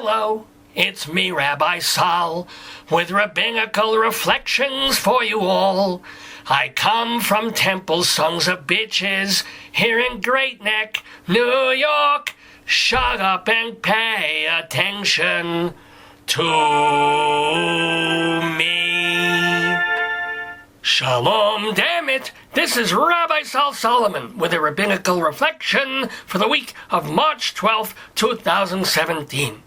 Hello, it's me, Rabbi Sol, with Rabbinical reflections for you all. I come from Temple Sons of Bitches here in Great Neck, New York. Shut up and pay attention to me. Shalom Dammit. This is Rabbi Sol Solomon with a Rabbinical reflection for the week of March 12th, 2017.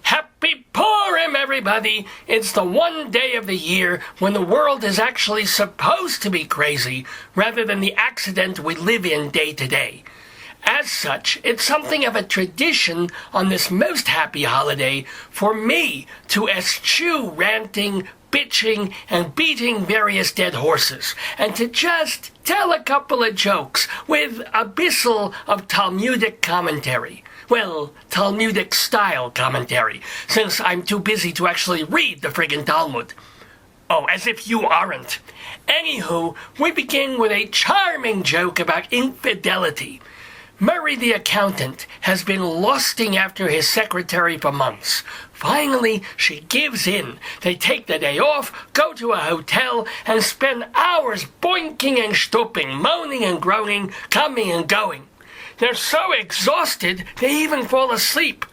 Happy Purim, everybody! It's the one day of the year when the world is actually supposed to be crazy, rather than the accident we live in day to day. As such, it's something of a tradition on this most happy holiday for me to eschew ranting, bitching, and beating various dead horses, and to just tell a couple of jokes with a bissel of Talmudic commentary. Well, Talmudic-style commentary, since I'm too busy to actually read the friggin' Talmud. Oh, as if you aren't. Anywho, we begin with a charming joke about infidelity. Murray the accountant has been lusting after his secretary for months. Finally, she gives in. They take the day off, go to a hotel, and spend hours boinking and stooping, moaning and groaning, coming and going. They're so exhausted, they even fall asleep.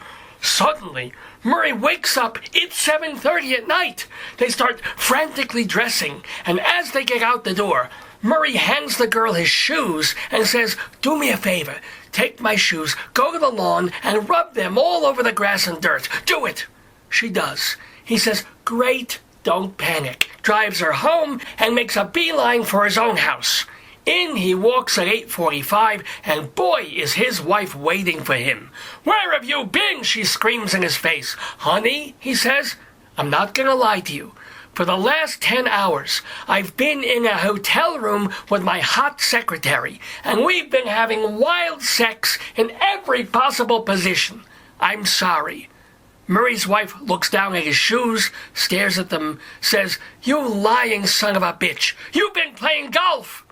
Suddenly, Murray wakes up. It's 7:30 at night. They start frantically dressing, and as they get out the door, Murray hands the girl his shoes and says, "Do me a favor. Take my shoes, go to the lawn, and rub them all over the grass and dirt. Do it." She does. He says, "Great, don't panic." Drives her home and makes a beeline for his own house. In he walks at 8:45, and boy, is his wife waiting for him. "Where have you been?" she screams in his face. "Honey," he says, "I'm not gonna lie to you. For the last 10 hours, I've been in a hotel room with my hot secretary, and we've been having wild sex in every possible position. I'm sorry." Murray's wife looks down at his shoes, stares at them, says, "You lying son of a bitch. You've been playing golf."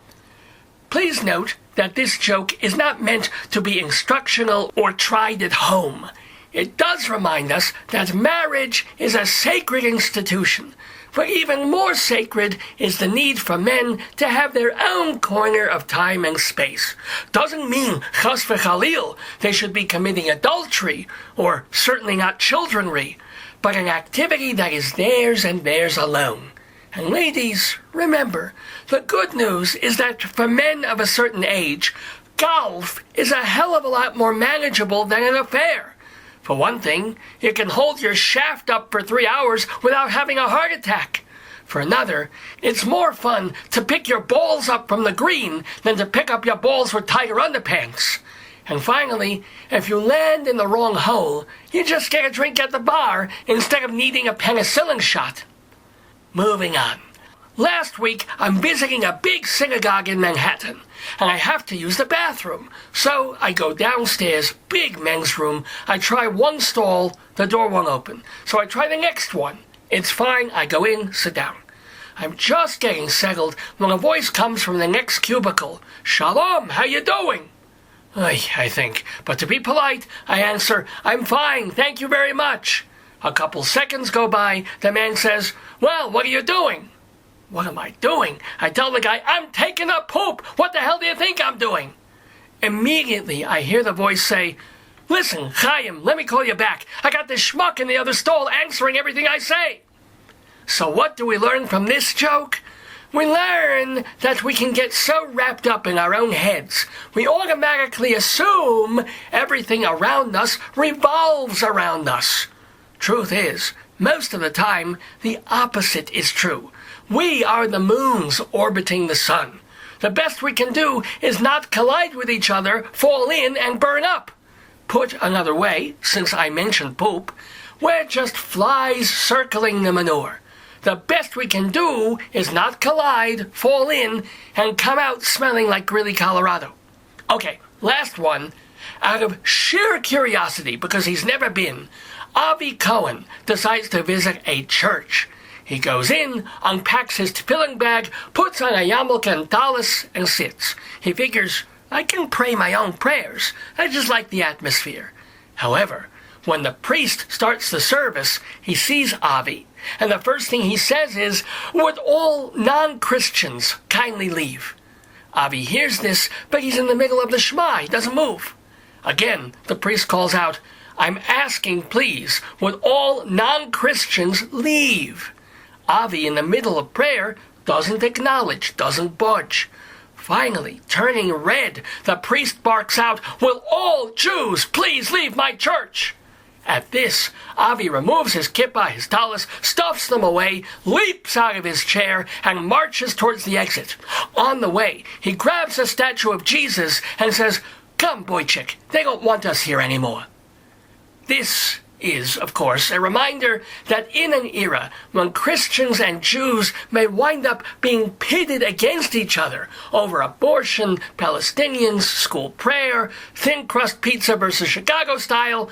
Please note that this joke is not meant to be instructional or tried at home. It does remind us that marriage is a sacred institution, but even more sacred is the need for men to have their own corner of time and space. Doesn't mean, chas v'chalil, they should be committing adultery, or certainly not childrenry, but an activity that is theirs and theirs alone. And ladies, remember, the good news is that for men of a certain age, golf is a hell of a lot more manageable than an affair. For one thing, you can hold your shaft up for 3 hours without having a heart attack. For another, it's more fun to pick your balls up from the green than to pick up your balls with tighter underpants. And finally, if you land in the wrong hole, you just get a drink at the bar instead of needing a penicillin shot. Moving on. Last week, I'm visiting a big synagogue in Manhattan, and I have to use the bathroom. So I go downstairs, big men's room. I try one stall, the door won't open. So I try the next one. It's fine, I go in, sit down. I'm just getting settled when a voice comes from the next cubicle. "Shalom, how you doing?" I think. But to be polite, I answer, "I'm fine, thank you very much." A couple seconds go by, the man says, "Well, what are you doing?" What am I doing? I tell the guy, "I'm taking a poop. What the hell do you think I'm doing?" Immediately, I hear the voice say, "Listen, Chaim, let me call you back. I got this schmuck in the other stall answering everything I say." So what do we learn from this joke? We learn that we can get so wrapped up in our own heads, we automatically assume everything around us revolves around us. Truth is, most of the time, the opposite is true. We are the moons orbiting the sun. The best we can do is not collide with each other, fall in, and burn up. Put another way, since I mentioned poop, we're just flies circling the manure. The best we can do is not collide, fall in, and come out smelling like Greeley, Colorado. Okay, last one. Out of sheer curiosity, because he's never been, Avi Cohen decides to visit a church. He goes in, unpacks his tefillin bag, puts on a yarmulke and talis, and sits. He figures, I can pray my own prayers. I just like the atmosphere. However, when the priest starts the service, he sees Avi, and the first thing he says is, "Would all non-Christians kindly leave?" Avi hears this, but he's in the middle of the Shema. He doesn't move. Again, the priest calls out, "I'm asking, please, would all non-Christians leave?" Avi, in the middle of prayer, doesn't acknowledge, doesn't budge. Finally, turning red, the priest barks out, "Will all Jews please leave my church?" At this, Avi removes his kippah, his talis, stuffs them away, leaps out of his chair, and marches towards the exit. On the way, he grabs a statue of Jesus and says, "Come, boychik, they don't want us here anymore." This is, of course, a reminder that in an era when Christians and Jews may wind up being pitted against each other over abortion, Palestinians, school prayer, thin crust pizza versus Chicago style,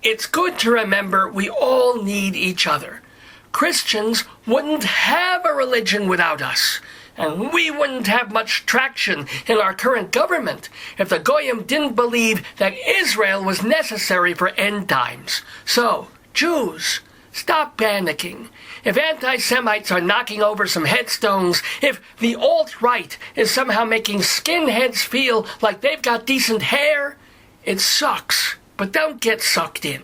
it's good to remember we all need each other. Christians wouldn't have a religion without us, and we wouldn't have much traction in our current government if the Goyim didn't believe that Israel was necessary for end times. So, Jews, stop panicking. If anti-Semites are knocking over some headstones, if the alt-right is somehow making skinheads feel like they've got decent hair, it sucks, but don't get sucked in.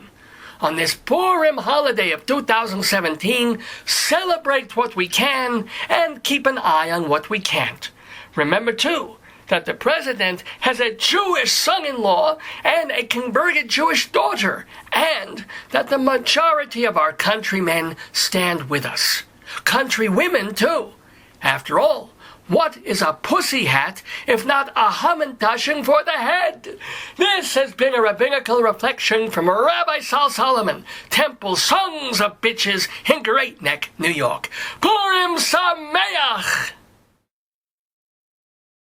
On this Purim holiday of 2017, celebrate what we can and keep an eye on what we can't. Remember, too, that the president has a Jewish son-in-law and a converted Jewish daughter, and that the majority of our countrymen stand with us. Countrywomen, too. After all, what is a pussy hat if not a hamantashen for the head? This has been a rabbinical reflection from Rabbi Sol Solomon, Temple Sons of Bitches in Great Neck, New York. Purim Sameach!